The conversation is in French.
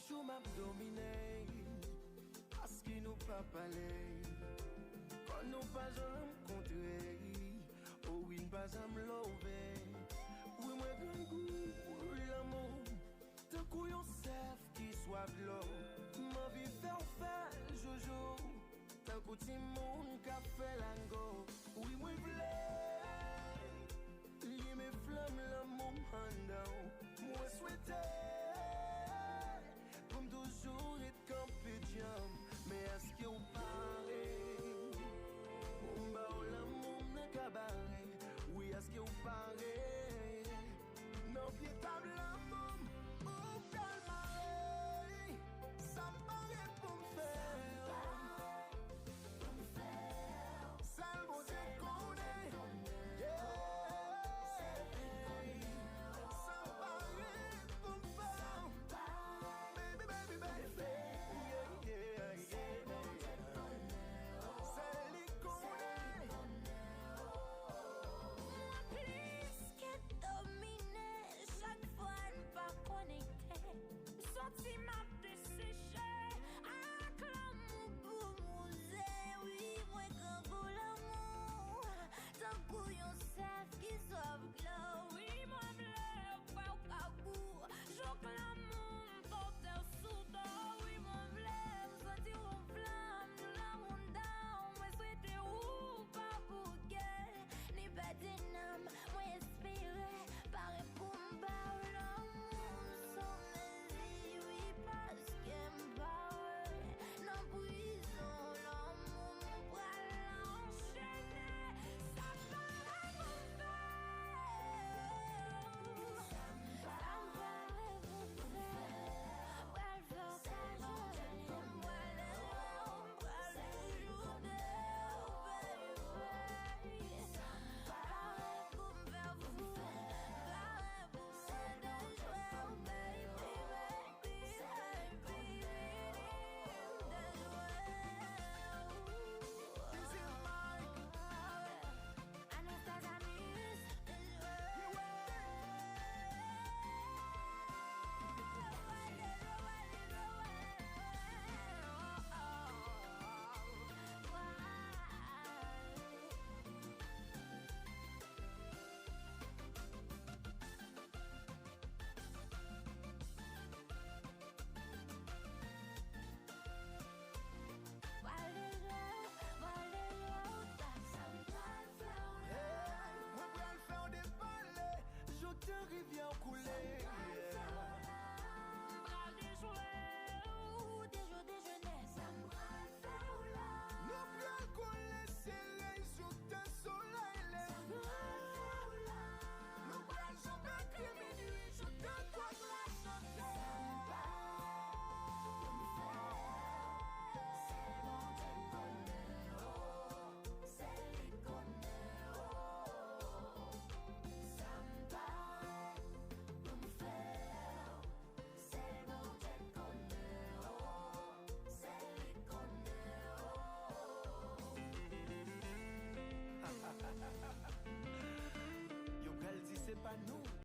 toujours m'a dominé, parce qu'il nous pas parlé, quand nous pas jamais rencontré, oh oui, pas jamais levé. Oui, moi, grand goût pour l'amour, de couillon sève qui soit de l'eau, ma vie fait jojo, tant que tout le monde qui a fait l'ango. Oui, moi, v'lait, mes flammes l'amour en down, moi souhaitais. Toujours être campé de jam, mais est-ce que vous